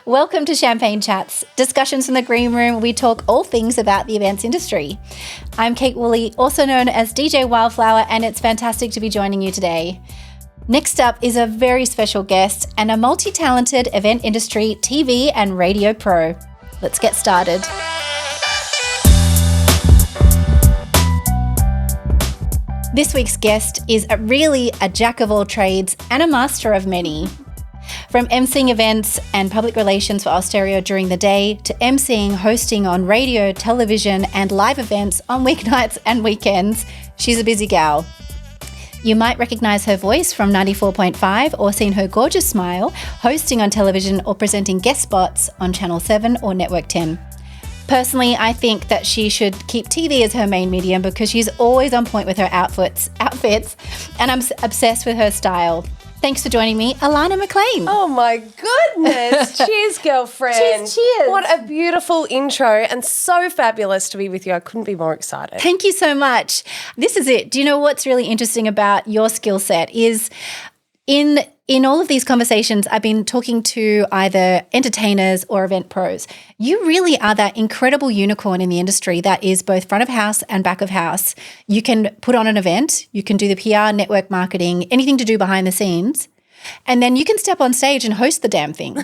Welcome to Champagne Chats, discussions from the green room. We talk all things about the events industry. I'm Kate Woolley, also known as DJ Wildflower, and it's fantastic to be joining you today. Next up is a very special guest and a multi-talented event industry TV and radio pro. Let's get started. This week's guest is really a jack of all trades and a master of many. From emceeing events and public relations for Austereo during the day to emceeing, hosting on radio, television and live events on weeknights and weekends, she's a busy gal. You might recognise her voice from 94.5 or seen her gorgeous smile hosting on television or presenting guest spots on Channel 7 or Network 10. Personally, I think that she should keep TV as her main medium because she's always on point with her outfits, and I'm obsessed with her style. Thanks for joining me, Alana McLean. Oh my goodness. Cheers, girlfriend. Cheers. What a beautiful intro and so fabulous to be with you. I couldn't be more excited. Thank you so much. This is it. Do you know what's really interesting about your skill set is in all of these conversations, I've been talking to either entertainers or event pros. You really are that incredible unicorn in the industry that is both front of house and back of house. You can put on an event, you can do the PR, network marketing, anything to do behind the scenes, and then you can step on stage and host the damn thing.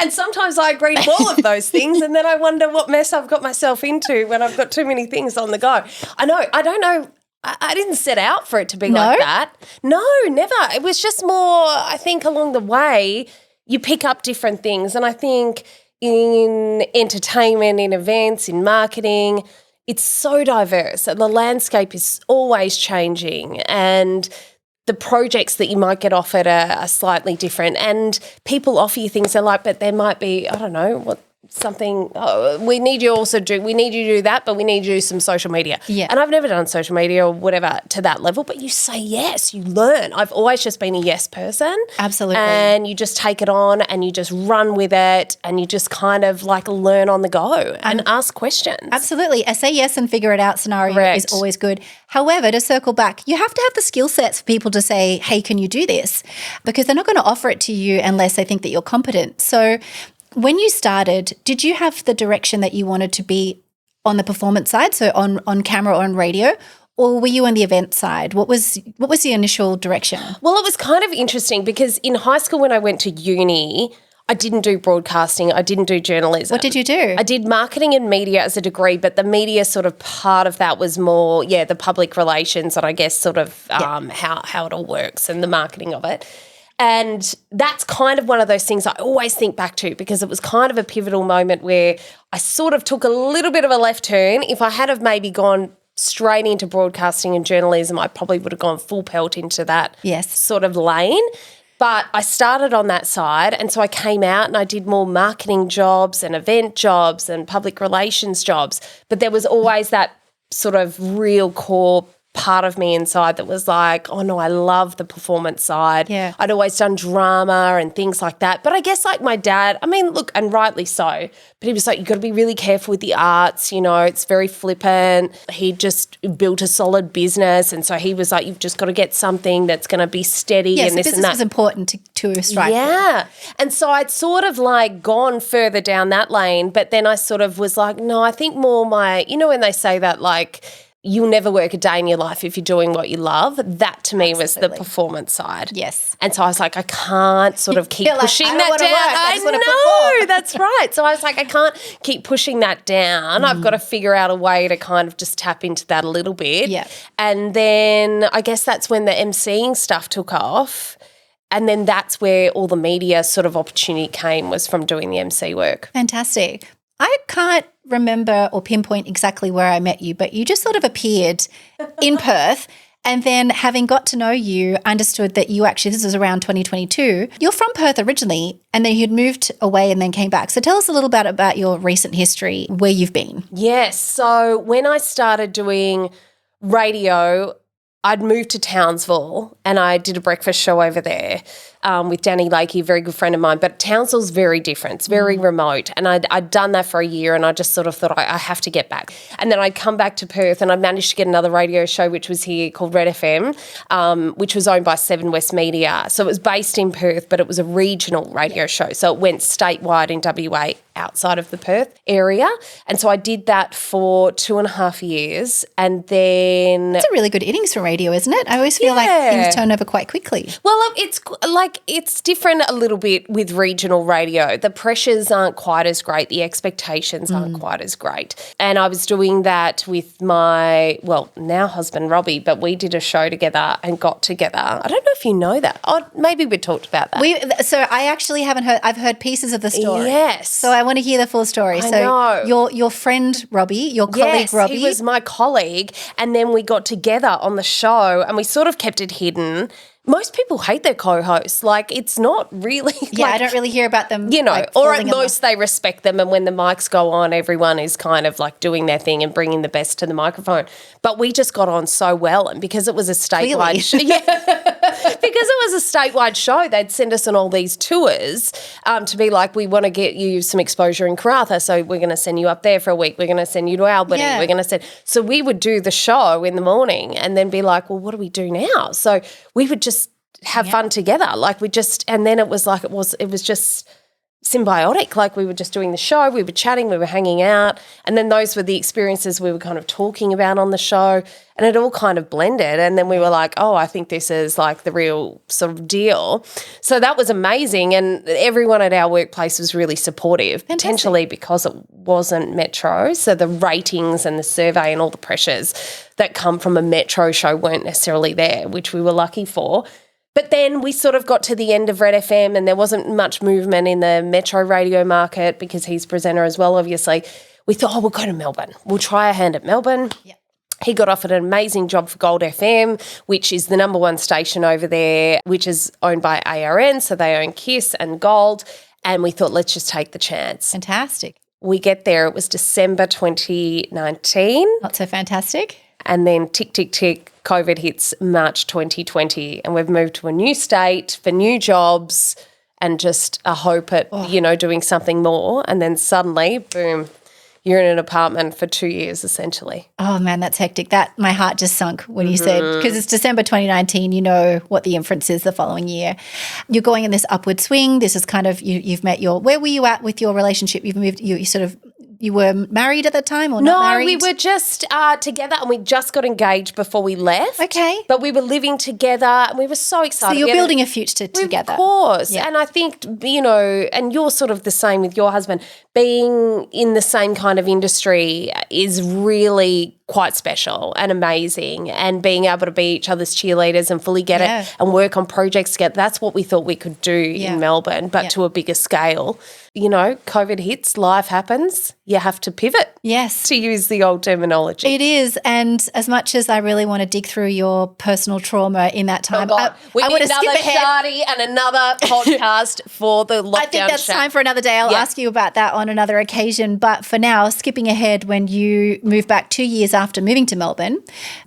And sometimes I agree to all of those things and then I wonder what mess I've got myself into when I've got too many things on the go. I don't know. I didn't set out for it to be like that. No, never. It was just more, I think, along the way, you pick up different things. And I think in entertainment, in events, in marketing, it's so diverse. And the landscape is always changing. And the projects that you might get offered are slightly different. And people offer you things they're like, but there might be, I don't know, we need you to do that, but we need you to do some social media. Yeah. And I've never done social media or whatever to that level, but you say yes, you learn. I've always just been a yes person. Absolutely. And you just take it on and you just run with it and you just kind of like learn on the go and ask questions. Absolutely. A say yes and figure it out scenario Correct. is always good. However, to circle back, you have to have the skill sets for people to say, hey, can you do this? Because they're not going to offer it to you unless they think that you're competent. So when you started, did you have the direction that you wanted to be on the performance side, so on camera or on radio, or were you on the event side? What was the initial direction? Well, it was kind of interesting because in high school when I went to uni, I didn't do broadcasting. I didn't do journalism. What did you do? I did marketing and media as a degree, but the media sort of part of that was more, the public relations and I guess sort of how it all works and the marketing of it. And that's kind of one of those things I always think back to because it was kind of a pivotal moment where I sort of took a little bit of a left turn. If I had have maybe gone straight into broadcasting and journalism, I probably would have gone full pelt into that sort of lane. But I started on that side and so I came out and I did more marketing jobs and event jobs and public relations jobs. But there was always that sort of real core part of me inside that was like, oh no, I love the performance side. Yeah. I'd always done drama and things like that. But I guess like my dad, I mean, look, and rightly so, but he was like, you've got to be really careful with the arts, it's very flippant. He just built a solid business. And so he was like, you've just got to get something that's going to be steady and so this business and that. was important to strike. Yeah. And so I'd sort of like gone further down that lane, but then I sort of was like, no, I think more my, when they say that like, you'll never work a day in your life if you're doing what you love. That to me was the performance side. Yes. And so I was like, I can't sort of keep pushing I that down. I know, that's right. So I was like, I can't keep pushing that down. I've got to figure out a way to kind of just tap into that a little bit. Yeah. And then I guess that's when the emceeing stuff took off. And then that's where all the media sort of opportunity came, was from doing the MC work. Fantastic. I can't remember or pinpoint exactly where I met you, but you just sort of appeared in Perth, and then having got to know you, understood that you actually, this was around 2022, you're from Perth originally, and then you'd moved away and then came back. So tell us a little bit about your recent history, where you've been. Yes. So when I started doing radio, I'd moved to Townsville and I did a breakfast show over there. with Danny Lakey, a very good friend of mine, but Townsville's very different. It's very remote. And I'd done that for a year and I just sort of thought I have to get back. And then I'd come back to Perth and I managed to get another radio show which was here called Red FM, which was owned by Seven West Media. So it was based in Perth, but it was a regional radio show. So it went statewide in WA outside of the Perth area. And so I did that for 2.5 years. And then... It's a really good innings for radio, isn't it? I always feel like things turn over quite quickly. Well, it's different a little bit with regional radio. The pressures aren't quite as great. The expectations aren't quite as great. And I was doing that with my, now husband, Robbie, but we did a show together and got together. I don't know if you know that. Oh, maybe we talked about that. So I actually haven't heard, I've heard pieces of the story. Yes. So I want to hear the full story. I know. Your friend Robbie, your colleague Robbie. He was my colleague, and then we got together on the show and we sort of kept it hidden. Most people hate their co-hosts. Like, it's not really... Yeah, I don't really hear about them. You know, or at most they respect them, and when the mics go on, everyone is kind of like doing their thing and bringing the best to the microphone. But we just got on so well, and because it was a statewide show... because it was a statewide show, they'd send us on all these tours to be like, we want to get you some exposure in Karratha, so we're going to send you up there for a week. We're going to send you to Albany. Yeah. We're going to send... So we would do the show in the morning and then be like, well, what do we do now? So we would just have fun together. Like and then it was like, it was just symbiotic. Like we were just doing the show, we were chatting, we were hanging out. And then those were the experiences we were kind of talking about on the show, and it all kind of blended. And then we were like, oh, I think this is like the real sort of deal. So that was amazing. And everyone at our workplace was really supportive, potentially because it wasn't Metro. So the ratings and the survey and all the pressures that come from a Metro show weren't necessarily there, which we were lucky for. But then we sort of got to the end of Red FM and there wasn't much movement in the Metro radio market because he's presenter as well, obviously. We thought, we'll go to Melbourne. We'll try our hand at Melbourne. Yeah. He got offered an amazing job for Gold FM, which is the number one station over there, which is owned by ARN, so they own Kiss and Gold. And we thought, let's just take the chance. Fantastic. We get there. It was December 2019. Not so fantastic. And then tick, tick, tick, COVID hits March 2020, and we've moved to a new state for new jobs and just a hope at, doing something more. And then suddenly, boom, you're in an apartment for 2 years essentially. Oh, man, that's hectic. My heart just sunk when you said, because it's December 2019, you know what the inference is the following year. You're going in this upward swing. This is kind of, you've met where were you at with your relationship? You've moved, you were married at the time or not married? No, we were just together and we just got engaged before we left. Okay. But we were living together and we were so excited. So you're building a future together. Of course. Yeah. And I think, and you're sort of the same with your husband, being in the same kind of industry is really quite special and amazing, and being able to be each other's cheerleaders and fully get it and work on projects together. That's what we thought we could do in Melbourne, but to a bigger scale. COVID hits, life happens, you have to pivot. Yes. To use the old terminology. It is. And as much as I really want to dig through your personal trauma in that time, we need another Shardy and another podcast for the lockdown. I think that's time for another day. I'll ask you about that on another occasion. But for now, skipping ahead, when you moved back 2 years after moving to Melbourne,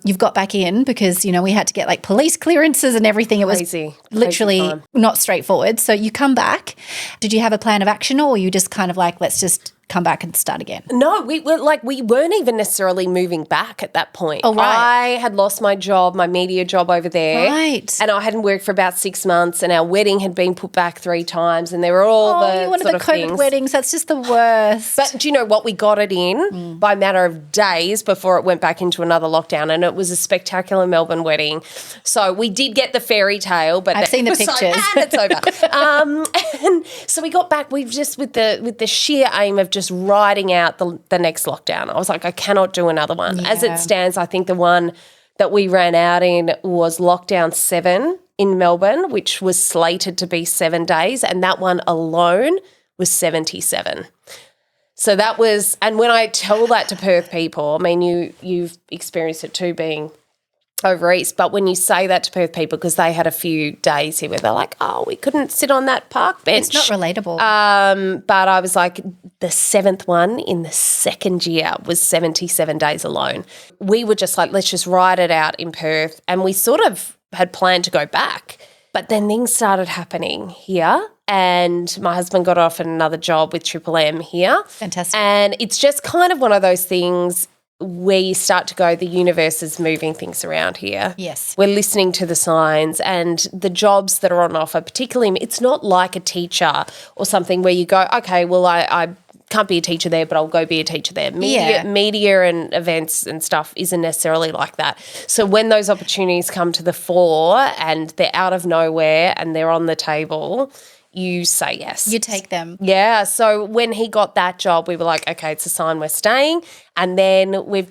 you've got back in because, we had to get like police clearances and everything. It was literally not straightforward. So you come back. Did you have a plan of action, or were you just kind of like, let's just come back and start again? No, we weren't even necessarily moving back at that point. Oh, right. I had lost my job, my media job over there. Right. And I hadn't worked for about 6 months, and our wedding had been put back 3 times, and there were all one of the COVID weddings. That's just the worst. But do you know what? We got it in by a matter of days before it went back into another lockdown, and it was a spectacular Melbourne wedding. So we did get the fairy tale, but I've seen the pictures. And it's over. And so we got back. We've just with the sheer aim of just riding out the next lockdown. I was like, I cannot do another one. Yeah. As it stands, I think the one that we ran out in was lockdown 7 in Melbourne, which was slated to be 7 days, and that one alone was 77. So that was, and when I tell that to Perth people, I mean, you've experienced it too, being over east, but when you say that to Perth people, because they had a few days here where they're like, oh, we couldn't sit on that park bench. It's not relatable. But I was like, the 7th one in the 2nd year was 77 days alone. We were just like, let's just ride it out in Perth, and we sort of had planned to go back. But then things started happening here, and my husband got offered another job with Triple M here. Fantastic. And it's just kind of one of those things where you start to go, the universe is moving things around here. Yes. We're listening to the signs, and the jobs that are on offer, particularly, it's not like a teacher or something where you go, okay, well, I can't be a teacher there, but I'll go be a teacher there. Media and events and stuff isn't necessarily like that. So when those opportunities come to the fore and they're out of nowhere and they're on the table, you say yes. You take them. Yeah. So when he got that job, we were like, okay, it's a sign we're staying. And then we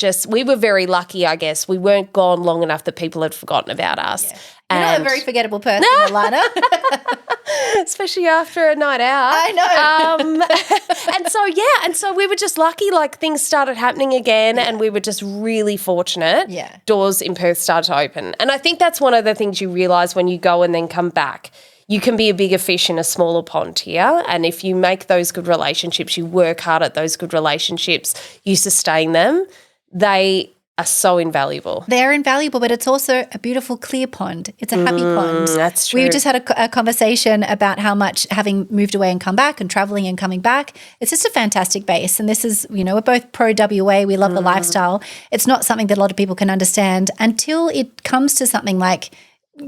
were very lucky, I guess. We weren't gone long enough that people had forgotten about us. Yeah. You're not a very forgettable person, Alana. Especially after a night out. I know. And so we were just lucky, like things started happening again, and we were just really fortunate. Yeah. Doors in Perth started to open. And I think that's one of the things you realise when you go and then come back. You can be a bigger fish in a smaller pond here, and if you make those good relationships, you work hard at those good relationships, you sustain them, they are so invaluable. They're invaluable, but it's also a beautiful clear pond. It's a happy pond. That's true. We just had a conversation about how much having moved away and come back and traveling and coming back, it's just a fantastic base. And this is, we're both pro WA. We love the lifestyle. It's not something that a lot of people can understand until it comes to something like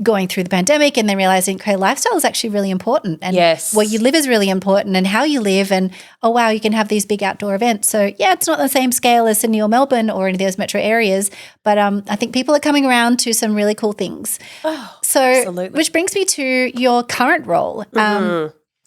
going through the pandemic and then realizing, okay, lifestyle is actually really important, and where you live is really important, and how you live, and oh wow, you can have these big outdoor events. So yeah, it's not the same scale as Sydney or Melbourne or any of those metro areas, but I think people are coming around to some really cool things. Absolutely. Which brings me to your current role.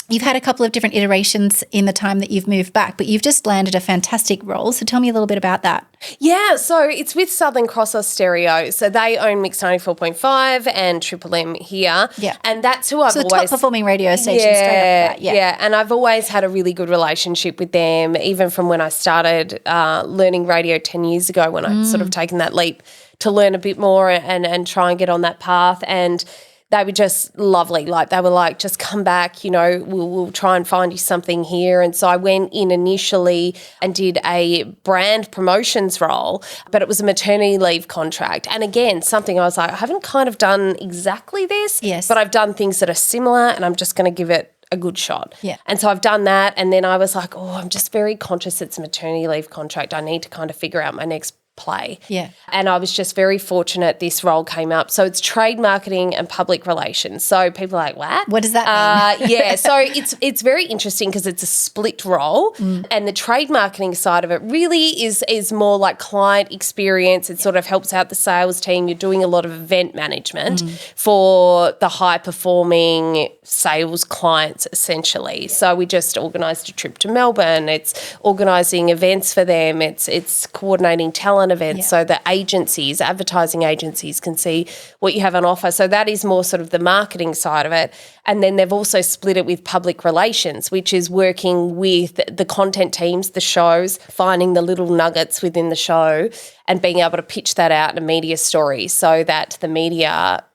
You've had a couple of different iterations in the time that you've moved back, but you've just landed a fantastic role. So tell me a little bit about that. Yeah, so it's with Southern Cross Stereo. So they own Mix 94.5 and Triple M here. Yeah. And that's who I've So the always... top performing radio station straight off the bat. Yeah, and I've always had a really good relationship with them, even from when I started learning radio 10 years ago, when I'd sort of taken that leap to learn a bit more and try and get on that path. And they were just lovely. Like, they were like, just come back, we'll try and find you something here. And so I went in initially and did a brand promotions role, but it was a maternity leave contract. And again, something I was like, I haven't kind of done exactly this, but I've done things that are similar, and I'm just going to give it a good shot. Yeah. And so I've done that. And then I was like, I'm just very conscious it's a maternity leave contract. I need to kind of figure out my next play. Yeah. And I was just very fortunate this role came up. So it's trade marketing and public relations. So people are like, what? What does that mean? Yeah. So it's very interesting because it's a split role, and the trade marketing side of it really is more like client experience. It sort of helps out the sales team. You're doing a lot of event management for the high performing sales clients essentially. So we just organised a trip to Melbourne. It's organising events for them. It's coordinating talent events so that advertising agencies can see what you have on offer. So that is more sort of the marketing side of it. And then they've also split it with public relations, which is working with the content teams, the shows, finding the little nuggets within the show and being able to pitch that out in a media story so that the media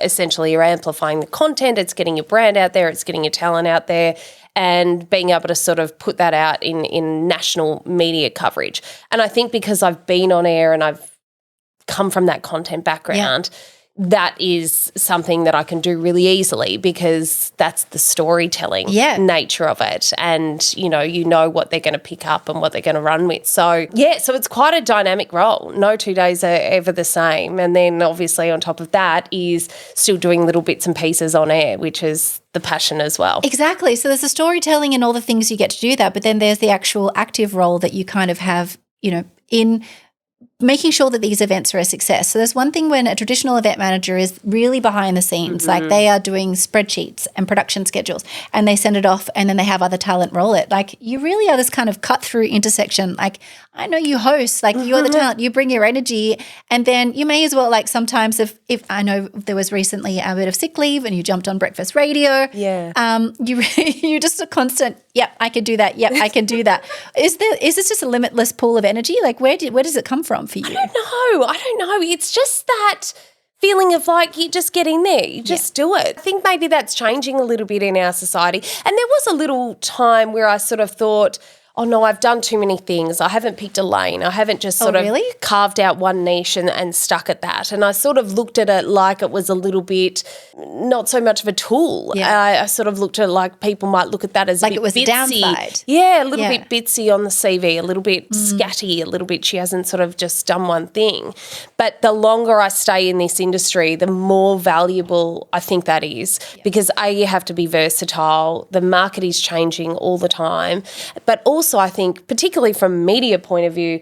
essentially are amplifying the content. It's getting your brand out there, it's getting your talent out there, and being able to sort of put that out in national media coverage. And I think because I've been on air and I've come from that content background, that is something that I can do really easily because that's the storytelling nature of it. And, you know what they're going to pick up and what they're going to run with. So, so it's quite a dynamic role. No 2 days are ever the same. And then obviously on top of that is still doing little bits and pieces on air, which is the passion as well. Exactly. So there's the storytelling and all the things you get to do that, but then there's the actual active role that you kind of have, in making sure that these events are a success. So there's one thing when a traditional event manager is really behind the scenes, like they are doing spreadsheets and production schedules and they send it off and then they have other talent roll it. Like, you really are this kind of cut through intersection. Like, I know you host, like you're the talent, you bring your energy, and then you may as well, like sometimes if I know there was recently a bit of sick leave and you jumped on breakfast radio, you're just a constant, yep, I can do that, yep, I can do that. Is this just a limitless pool of energy? Like where does it come from for you? I don't know. It's just that feeling of like you just get in there, you just do it. I think maybe that's changing a little bit in our society. And there was a little time where I sort of thought, oh no, I've done too many things. I haven't picked a lane. I haven't just sort of carved out one niche and stuck at that. And I sort of looked at it like it was a little bit not so much of a tool. I sort of looked at it like people might look at that as like a bit it was bitsy. a downside. Yeah, a little bit bitsy on the CV, a little bit scatty, a little bit she hasn't sort of just done one thing. But the longer I stay in this industry, the more valuable I think that is because you have to be versatile. The market is changing all the time. But also I think, particularly from a media point of view,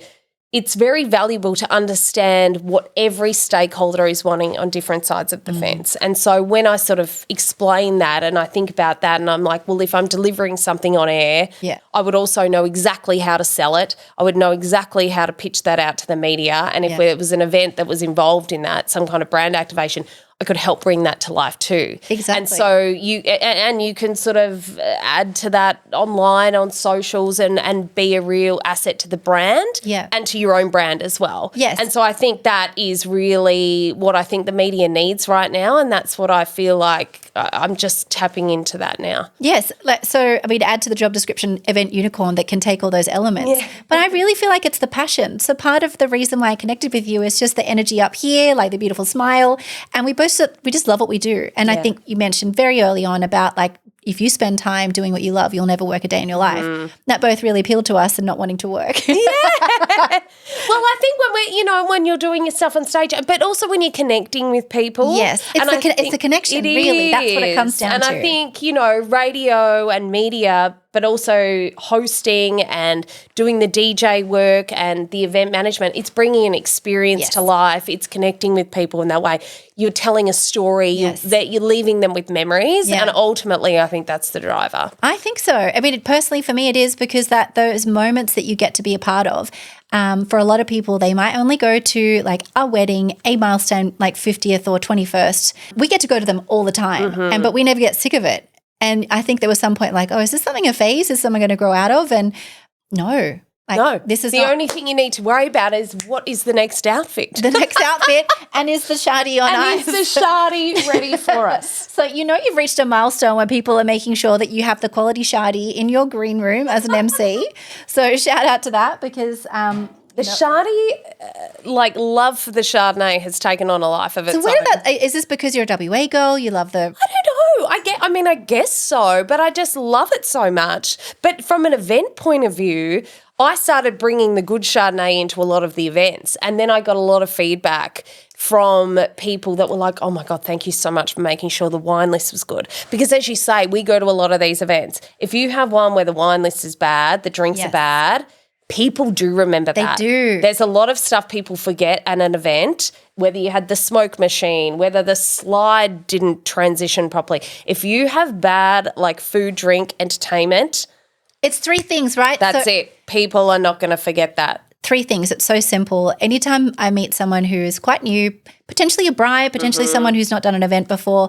it's very valuable to understand what every stakeholder is wanting on different sides of the fence. And so when I sort of explain that and I think about that and I'm like, well, if I'm delivering something on air, I would also know exactly how to sell it. I would know exactly how to pitch that out to the media. And if it was an event that was involved in that, some kind of brand activation, I could help bring that to life too. Exactly. And so you can sort of add to that online on socials and be a real asset to the brand and to your own brand as well. Yes. And so I think that is really what I think the media needs right now, and that's what I feel like I'm just tapping into that now. Yes. So, I mean, add to the job description event unicorn that can take all those elements. Yeah. But I really feel like it's the passion. So part of the reason why I connected with you is just the energy up here, like the beautiful smile, and we just love what we do. And I think you mentioned very early on about like if you spend time doing what you love, you'll never work a day in your life. That both really appealed to us and not wanting to work. Well, I think when you're doing your stuff on stage, but also when you're connecting with people. Yes, it's the connection, really. That's what it comes down to. And I think, radio and media, but also hosting and doing the DJ work and the event management, it's bringing an experience to life. It's connecting with people in that way. You're telling a story that you're leaving them with memories, and ultimately I think that's the driver. I think so. I mean, personally for me it is because those moments that you get to be a part of, for a lot of people, they might only go to like a wedding, a milestone like 50th or 21st. We get to go to them all the time, but we never get sick of it. And I think there was some point like, oh, is this something a phase? Is someone going to grow out of? And no. This is the only thing you need to worry about is what is the next outfit. The next outfit, and is the Shardy on ice? And is the Shardy ready for us? So you've reached a milestone where people are making sure that you have the quality Shardy in your green room as an MC. So shout out to that because the Shardy, love for the Chardonnay has taken on a life of its own. So is this because you're a WA girl? You love the... I don't know. I guess so, but I just love it so much. But from an event point of view, I started bringing the good Chardonnay into a lot of the events, and then I got a lot of feedback from people that were like, oh my God, thank you so much for making sure the wine list was good. Because as you say, we go to a lot of these events. If you have one where the wine list is bad, the drinks are bad, people do remember that. They do. There's a lot of stuff people forget at an event, whether you had the smoke machine, whether the slide didn't transition properly. If you have bad food, drink, entertainment... It's three things, right? That's it. People are not going to forget that. Three things. It's so simple. Anytime I meet someone who is quite new, potentially a bride, potentially someone who's not done an event before,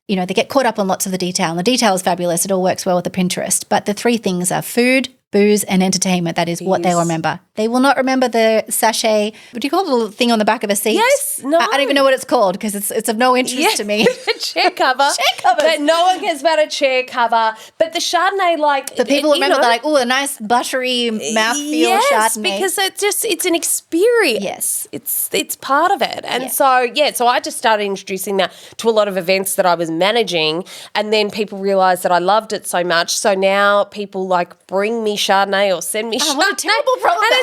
they get caught up on lots of the detail. And the detail is fabulous. It all works well with the Pinterest. But the three things are food, booze, and entertainment. That is what they'll remember. They will not remember the sachet. What do you call the little thing on the back of a seat? Yes, no. I don't even know what it's called because it's of no interest to me. Chair cover. But no one cares about a chair cover. But the Chardonnay, the people remember a nice buttery mouthfeel Chardonnay. Because it's an experience. Yes. It's part of it. And so I just started introducing that to a lot of events that I was managing, and then people realised that I loved it so much. So now people bring me Chardonnay or send me Chardonnay. What a terrible problem to have.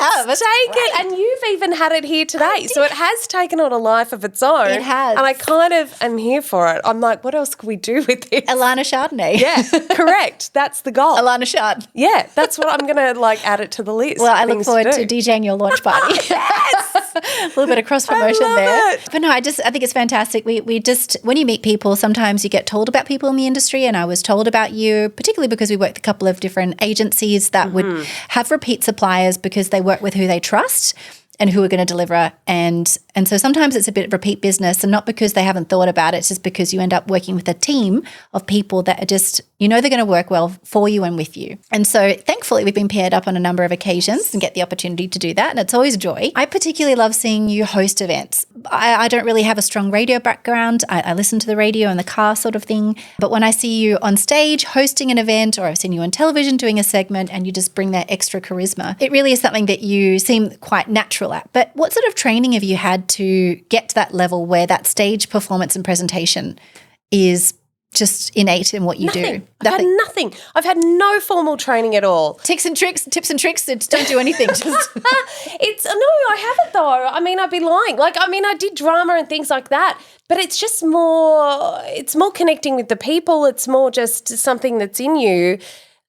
And you've even had it here today. So it has taken on a life of its own. It has. And I kind of am here for it. I'm like, what else could we do with this? Alana Chardonnay. Yeah, correct. That's the goal. Alana Chard. Yeah, that's what I'm going to add it to the list. Well, I look forward to DJing your launch party. Yes. A little bit of cross promotion there. But no, I think it's fantastic. We just, when you meet people, sometimes you get told about people in the industry, and I was told about you, particularly because we work with a couple of different agencies that would have repeat suppliers because they work with who they trust and who are going to deliver. And so sometimes it's a bit of repeat business, and not because they haven't thought about it, it's just because you end up working with a team of people that are just, they're going to work well for you and with you. And so thankfully, thankfully we've been paired up on a number of occasions and get the opportunity to do that, and it's always a joy. I particularly love seeing you host events. I don't really have a strong radio background. I listen to the radio in the car sort of thing, but when I see you on stage hosting an event, or I've seen you on television doing a segment, and you just bring that extra charisma, it really is something that you seem quite natural at. But what sort of training have you had to get to that level where that stage performance and presentation is just innate in what you do? I've had nothing. I've had no formal training at all. Tips and tricks, just don't do anything. Just no, I haven't though. I mean, I'd be lying. I did drama and things like that, but it's just more, it's more connecting with the people. It's more just something that's in you.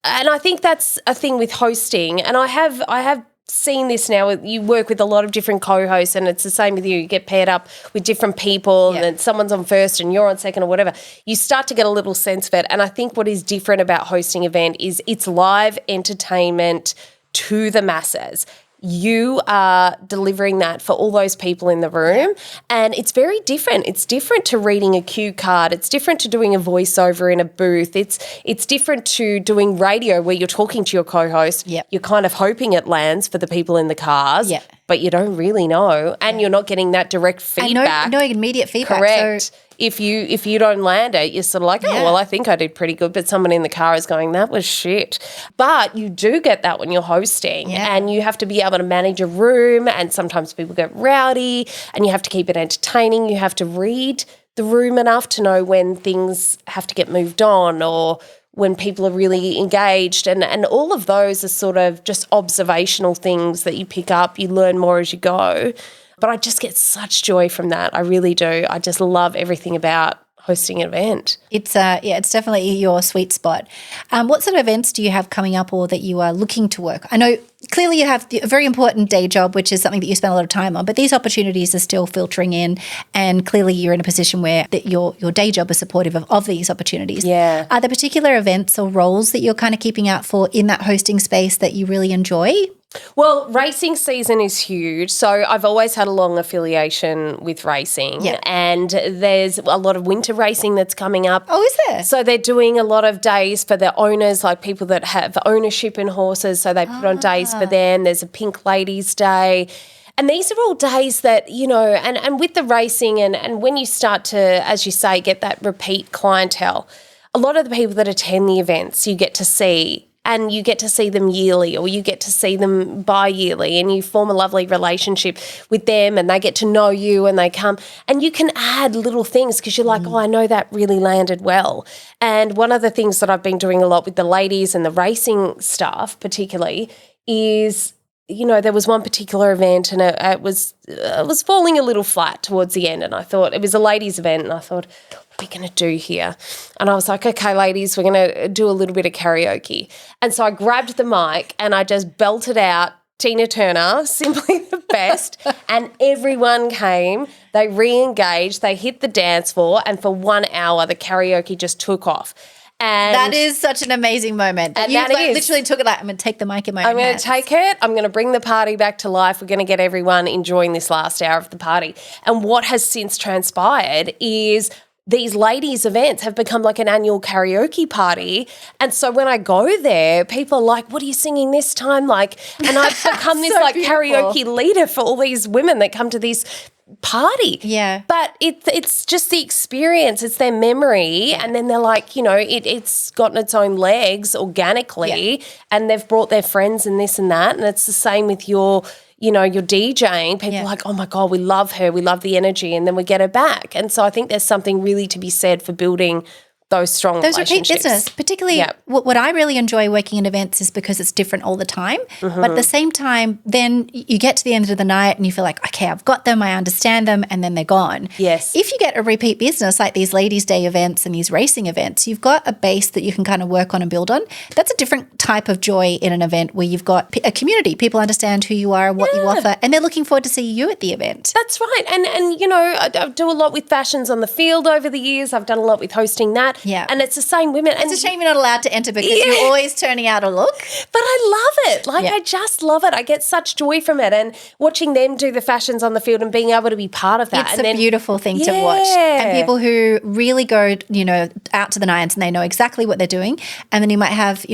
And I think that's a thing with hosting. And I have seen this now. You work with a lot of different co-hosts, and it's the same with you. You get paired up with different people, and then someone's on first and you're on second or whatever. You start to get a little sense of it. And I think what is different about hosting an event is it's live entertainment to the masses. You are delivering that for all those people in the room, and it's very different. It's different to reading a cue card. It's different to doing a voiceover in a booth. It's different to doing radio where you're talking to your co-host. Yep. You're kind of hoping it lands for the people in the cars, but you don't really know, and you're not getting that direct feedback. And no immediate feedback. Correct. So if you don't land it, you're sort of like, well, I think I did pretty good, but someone in the car is going, that was shit. But you do get that when you're hosting, and you have to be able to manage a room, and sometimes people get rowdy, and you have to keep it entertaining. You have to read the room enough to know when things have to get moved on, or when people are really engaged, and all of those are sort of just observational things that you pick up. You learn more as you go. But I just get such joy from that. I really do. I just love everything about hosting an event. It's definitely your sweet spot. What sort of events do you have coming up, or that you are looking to work? I know clearly you have a very important day job, which is something that you spend a lot of time on, but these opportunities are still filtering in, and clearly you're in a position where your day job is supportive of these opportunities. Yeah. Are there particular events or roles that you're kind of keeping out for in that hosting space that you really enjoy? Well, racing season is huge. So I've always had a long affiliation with racing, and there's a lot of winter racing that's coming up. Oh, is there? So they're doing a lot of days for the owners, like people that have ownership in horses. So they put on days for them. There's a Pink Ladies Day. And these are all days that, and with the racing and when you start to, as you say, get that repeat clientele, a lot of the people that attend the events you get to see, and you get to see them yearly, or you get to see them bi-yearly, and you form a lovely relationship with them, and they get to know you, and they come, and you can add little things because you're like, oh, I know that really landed well. And one of the things that I've been doing a lot with the ladies and the racing staff particularly is, there was one particular event, and it was falling a little flat towards the end, and I thought, it was a ladies' event, and I thought, what are we going to do here? And I was like, okay, ladies, we're going to do a little bit of karaoke. And so I grabbed the mic and I just belted out Tina Turner, Simply the Best, and everyone came. They re-engaged, they hit the dance floor, and for 1 hour the karaoke just took off. And that is such an amazing moment. And you that is. Literally took it like, I'm going to take the mic in my own I'm going hands. to take it. I'm going to bring the party back to life. We're going to get everyone enjoying this last hour of the party. And what has since transpired is these ladies' events have become like an annual karaoke party. And so when I go there, people are like, what are you singing this time? And I've become this beautiful. karaoke leader for all these women that come to this party. Yeah. But it's just the experience, it's their memory, and then they're like, it's gotten its own legs organically, and they've brought their friends and this and that, and it's the same with your DJing. People are like, oh my God, we love her, we love the energy, and then we get her back. And so I think there's something really to be said for building those strong relationships. Repeat business, particularly what I really enjoy working in events is because it's different all the time. Mm-hmm. But at the same time, then you get to the end of the night and you feel like, okay, I've got them, I understand them, and then they're gone. Yes. If you get a repeat business like these Ladies' Day events and these racing events, you've got a base that you can kind of work on and build on. That's a different type of joy in an event where you've got a community. People understand who you are and what you offer, and they're looking forward to see you at the event. That's right. And I do a lot with fashions on the field over the years. I've done a lot with hosting that. Yeah. And it's the same women. It's a shame you're not allowed to enter because you're always turning out a look. But I love it. I just love it. I get such joy from it, and watching them do the fashions on the field and being able to be part of that. It's a beautiful thing to watch. And people who really go, out to the nines and they know exactly what they're doing. And then you might have,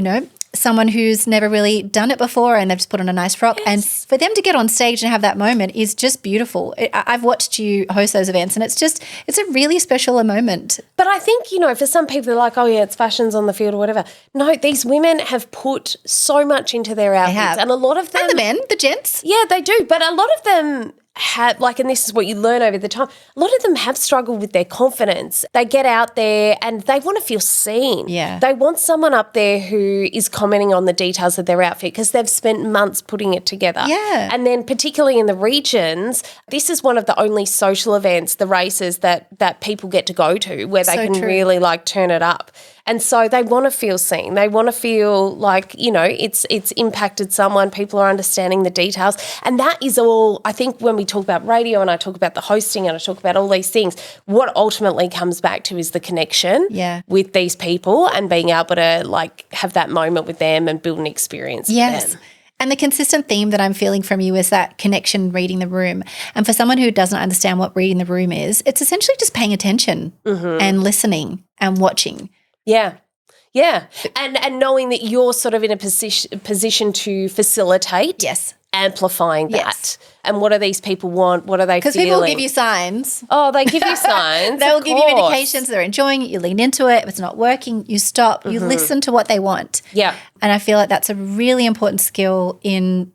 someone who's never really done it before and they've just put on a nice frock. Yes. And for them to get on stage and have that moment is just beautiful. I've watched you host those events and it's a really special moment. But I think, for some people they're like, oh yeah, it's fashions on the field or whatever. No, these women have put so much into their outfits. And a lot of them. And the men, the gents. Yeah, they do. But a lot of them have, and this is what you learn over the time, a lot of them have struggled with their confidence. They get out there and they want to feel seen. Yeah. They want someone up there who is commenting on the details of their outfit because they've spent months putting it together. Yeah. And then particularly in the regions, this is one of the only social events, the races that people get to go to where they can really turn it up. And so they want to feel seen. They want to feel like, it's impacted someone. People are understanding the details. And that is all, I think when we talk about radio and I talk about the hosting and I talk about all these things, what ultimately comes back to is the connection with these people and being able to have that moment with them and build an experience with them. And the consistent theme that I'm feeling from you is that connection, reading the room. And for someone who doesn't understand what reading the room is, it's essentially just paying attention and listening and watching. Yeah. Yeah. And knowing that you're sort of in a position to facilitate. Yes. Amplifying that. Yes. And what do these people want? What are they feeling? Because people will give you signs. Oh, they give you signs. They will give you indications. They're enjoying it. You lean into it. If it's not working, you stop. You listen to what they want. Yeah. And I feel like that's a really important skill in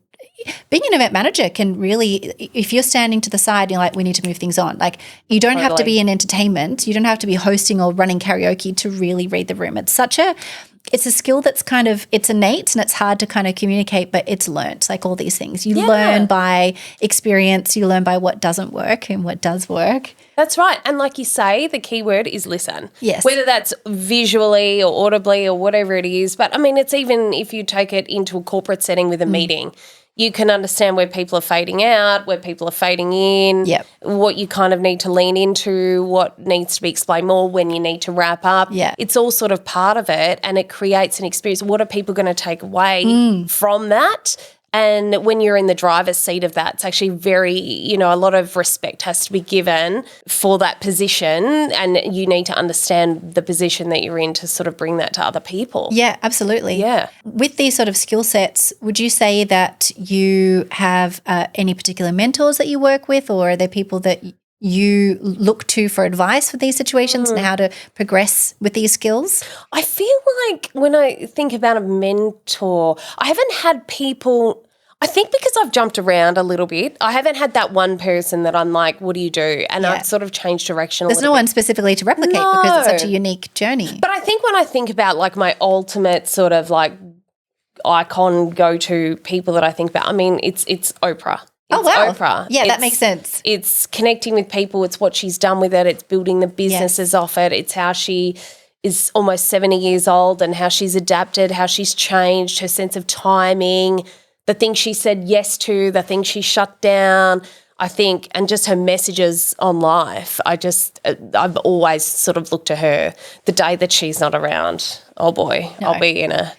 being an event manager. Can really, if you're standing to the side, you're like, we need to move things on. You don't have to be in entertainment. You don't have to be hosting or running karaoke to really read the room. It's a skill that's it's innate and it's hard to kind of communicate, but it's learnt, like all these things. You learn by experience, you learn by what doesn't work and what does work. That's right. And like you say, the key word is listen. Yes. Whether that's visually or audibly or whatever it is. But, it's even if you take it into a corporate setting with a meeting, you can understand where people are fading out, where people are fading in, what you kind of need to lean into, what needs to be explained more, when you need to wrap up. Yeah. It's all sort of part of it and it creates an experience. What are people going to take away from that? And when you're in the driver's seat of that, it's actually very, a lot of respect has to be given for that position and you need to understand the position that you're in to sort of bring that to other people. Yeah, absolutely. Yeah. With these sort of skill sets, would you say that you have any particular mentors that you work with, or are there people that you look to for advice for these situations and how to progress with these skills? I feel like when I think about a mentor, I haven't had people, I think because I've jumped around a little bit, I haven't had that one person that I'm like, what do you do? And I've sort of changed direction a little bit. There's no one specifically to replicate because it's such a unique journey. But I think when I think about my ultimate sort of icon go-to people that I think about, it's Oprah. It's Oprah. Yeah, that makes sense. It's connecting with people. It's what she's done with it. It's building the businesses off it. It's how she is almost 70 years old and how she's adapted, how she's changed, her sense of timing, the things she said yes to, the things she shut down, I think, and just her messages on life. I've always sort of looked to her. The day that she's not around, oh boy, I'll be in a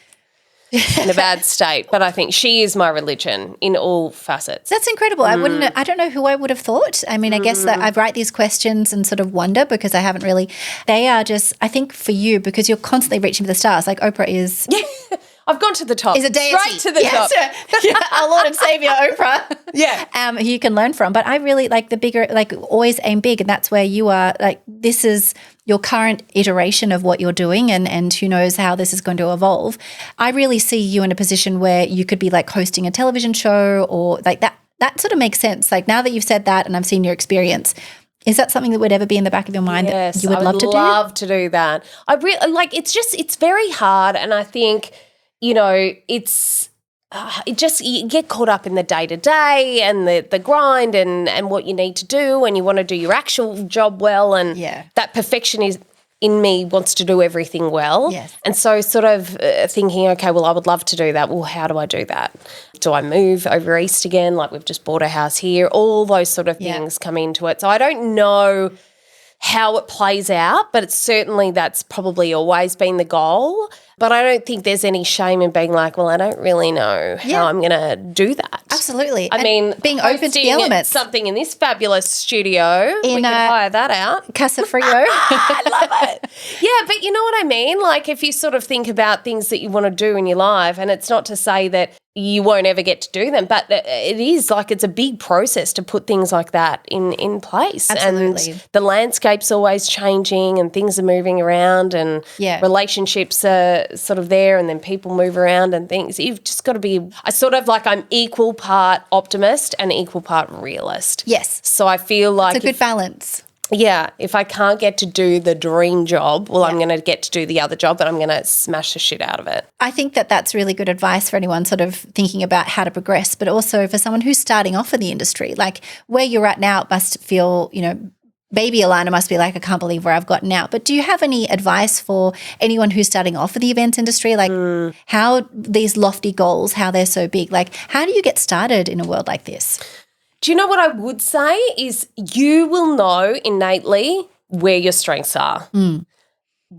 bad state. But I think she is my religion in all facets. That's incredible. I don't know who I would have thought. I guess that I write these questions and sort of wonder because I haven't really, they are just, I think for you, because you're constantly reaching for the stars, like Oprah is. I've gone to the top. Is a deity. Straight to the top. Our Lord and Savior, Oprah. Yeah. Who you can learn from. But I really like the bigger, always aim big. And that's where you are, this is your current iteration of what you're doing and who knows how this is going to evolve. I really see you in a position where you could be hosting a television show or that. That sort of makes sense. Now that you've said that and I've seen your experience, is that something that would ever be in the back of your mind that you would love to do? I would love to do that. I really it's very hard, and I think it's you get caught up in the day-to-day and the grind and what you need to do, and you want to do your actual job well, and that perfection is in me wants to do everything well. Yes. And so sort of thinking, okay, well, I would love to do that. Well, how do I do that? Do I move over east again? We've just bought a house here. All those sort of things come into it. So I don't know how it plays out, but it's certainly that's probably always been the goal. But I don't think there's any shame in being like, well, I don't really know how I'm going to do that. Absolutely. I mean, being open to the elements. Something in this fabulous studio, we could hire that out. Casa Frio. I love it. Yeah, but you know what I mean? Like if you sort of think about things that you want to do in your life, and it's not to say that you won't ever get to do them, but it is like it's a big process to put things like that in place. Absolutely. And the landscape's always changing and things are moving around and relationships are sort of there and then people move around and things. You've just got to be I'm equal part optimist and equal part realist. Yes. So I feel like it's a good balance. Yeah, if I can't get to do the dream job, well, I'm going to get to do the other job, but I'm going to smash the shit out of it. I think that that's really good advice for anyone sort of thinking about how to progress, but also for someone who's starting off in the industry. Like where you're at now, it must feel, baby Alana must be like, I can't believe where I've gotten out. But do you have any advice for anyone who's starting off in the events industry? Like how these lofty goals, how they're so big, like how do you get started in a world like this? Do you know what I would say is you will know innately where your strengths are.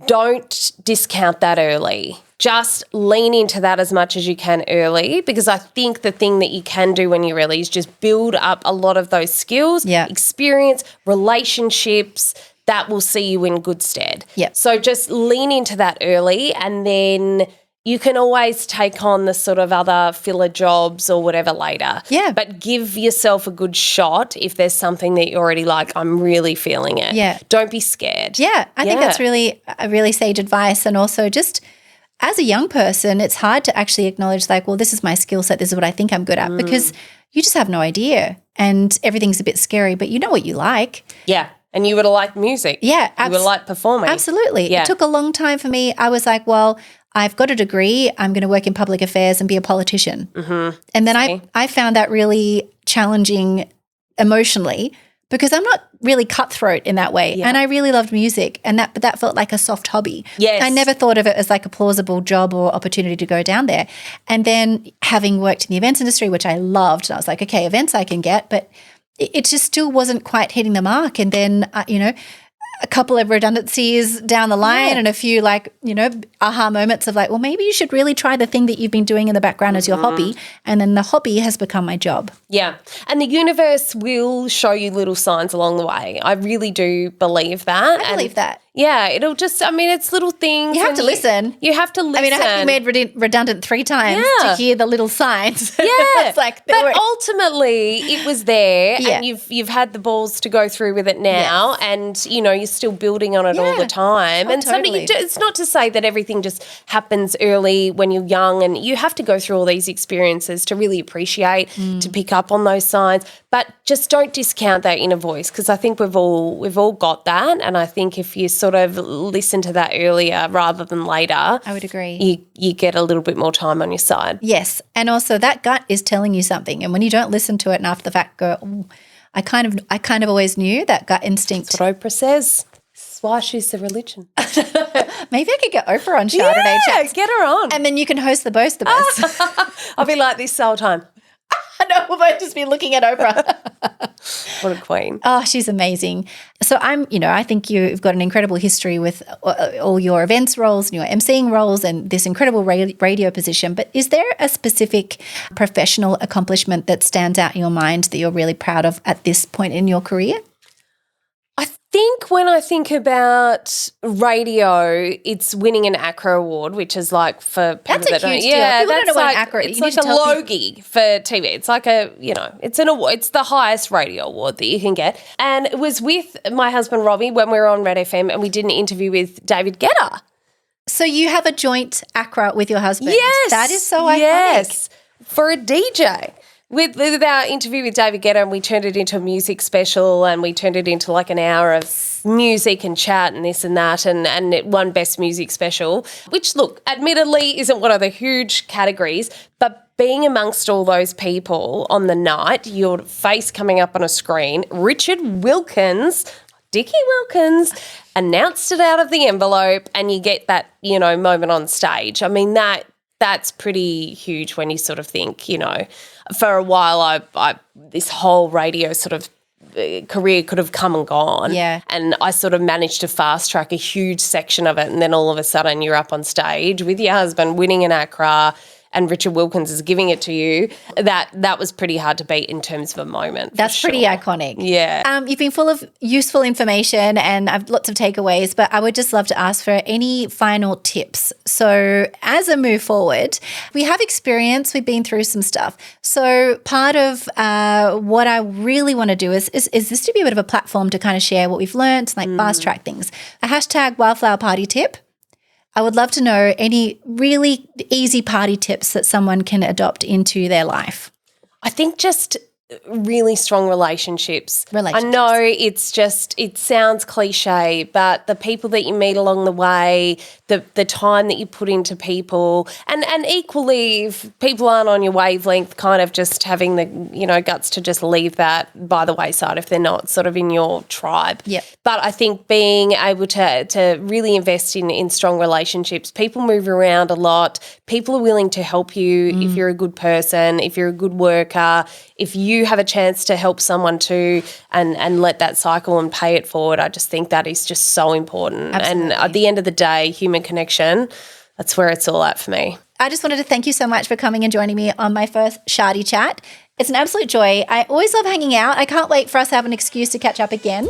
Don't discount that early. Just lean into that as much as you can early, because I think the thing that you can do when you're early is just build up a lot of those skills, experience, relationships that will see you in good stead. So just lean into that early, and then you can always take on the sort of other filler jobs or whatever later. Yeah. But give yourself a good shot if there's something that you're already like, I'm really feeling it. Yeah. Don't be scared. Yeah. I think that's really sage advice. And also just as a young person, it's hard to actually acknowledge like, well, this is my skill set. This is what I think I'm good at, because you just have no idea and everything's a bit scary, but you know what you like. Yeah. And you would have liked music. Yeah. You would have liked performing. Absolutely. Yeah. It took a long time for me. I was like, well, I've got a degree, I'm going to work in public affairs and be a politician. And then I found that really challenging emotionally, because I'm not really cutthroat in that way. And I really loved music, and that felt like a soft hobby. Yes. I never thought of it as like a plausible job or opportunity to go down there. And then having worked in the events industry, which I loved, and I was like, okay, events I can get, but it just still wasn't quite hitting the mark. And then, a couple of redundancies down the line and a few aha moments of like, well, maybe you should really try the thing that you've been doing in the background as your hobby. And then the hobby has become my job. Yeah. And the universe will show you little signs along the way. I really do believe that. I believe that. Yeah, it'll just, it's little things. You have to listen. You have to listen. I have been made redundant 3 times to hear the little signs. Yeah. It's like, but ultimately it was there and you've had the balls to go through with it now and, you're still building on it all the time. And totally. It's not to say that everything just happens early when you're young, and you have to go through all these experiences to really appreciate, to pick up on those signs. But just don't discount that inner voice, because I think we've all got that. And I think if you sort of listen to that earlier rather than later, I would agree. You get a little bit more time on your side. Yes. And also that gut is telling you something. And when you don't listen to it and after the fact go, oh, I kind of always knew that gut instinct. That's what Oprah says. This is why she's the religion. Maybe I could get Oprah on Chardonnay Chats. Get her on. And then you can host the both of us. I'll be like this the whole time. No, we'll both just be looking at Oprah. What a queen. Oh, she's amazing. So I think you've got an incredible history with all your events roles and your emceeing roles and this incredible radio position. But is there a specific professional accomplishment that stands out in your mind that you're really proud of at this point in your career? I think when I think about radio, it's winning an ACRA award, which is like for people that's that don't. Huge deal. People don't know what an ACRA is. It's like a Logie for TV. It's like it's an award. It's the highest radio award that you can get. And it was with my husband Robbie when we were on Red FM, and we did an interview with David Guetta. So you have a joint ACRA with your husband. Yes. That is so iconic. Yes, for a DJ. With our interview with David Guetta, and we turned it into a music special, and we turned it into like an hour of music and chat and this and that, and it won Best Music Special, which, look, admittedly isn't one of the huge categories, but being amongst all those people on the night, your face coming up on a screen, Richard Wilkins, Dickie Wilkins, announced it out of the envelope, and you get that, moment on stage. I mean, that's pretty huge when you sort of think, for a while I this whole radio sort of career could have come and gone. Yeah. And I sort of managed to fast track a huge section of it, and then all of a sudden you're up on stage with your husband winning an ACRA, and Richard Wilkins is giving it to you. That was pretty hard to beat in terms of a moment. That's pretty iconic. Yeah. You've been full of useful information and I've lots of takeaways, but I would just love to ask for any final tips. So as a move forward, we have experience, we've been through some stuff. So part of what I really want to do is this to be a bit of a platform to kind of share what we've learned, like fast track things. A hashtag Wildflower party tip. I would love to know any really easy party tips that someone can adopt into their life. I think just really strong relationships. I know it sounds cliche, but the people that you meet along the way, the time that you put into people, and equally if people aren't on your wavelength, kind of just having the, guts to just leave that by the wayside if they're not sort of in your tribe. Yep. But I think being able to really invest in strong relationships, people move around a lot. People are willing to help you if you're a good person, if you're a good worker, if you have a chance to help someone too and let that cycle and pay it forward. I just think that is just so important. Absolutely. And at the end of the day, human connection, that's where it's all at for me. I just wanted to thank you so much for coming and joining me on my first Chardonnay Chat. It's an absolute joy. I always love hanging out. I can't wait for us to have an excuse to catch up again.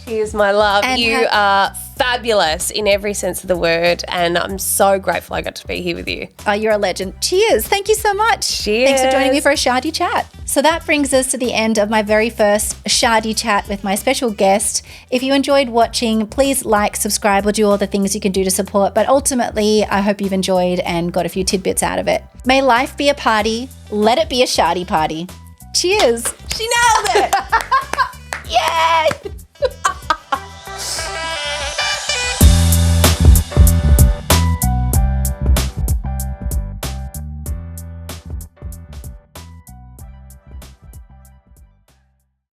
Cheers, my love. And you are fabulous in every sense of the word, and I'm so grateful I got to be here with you. Oh, you're a legend. Cheers. Thank you so much. Cheers. Thanks for joining me for a Chardonnay Chat. So that brings us to the end of my very first Chardonnay Chat with my special guest. If you enjoyed watching, please like, subscribe, or do all the things you can do to support. But ultimately, I hope you've enjoyed and got a few tidbits out of it. May life be a party. Let it be a Chardonnay party. Cheers. She nailed it. Yay!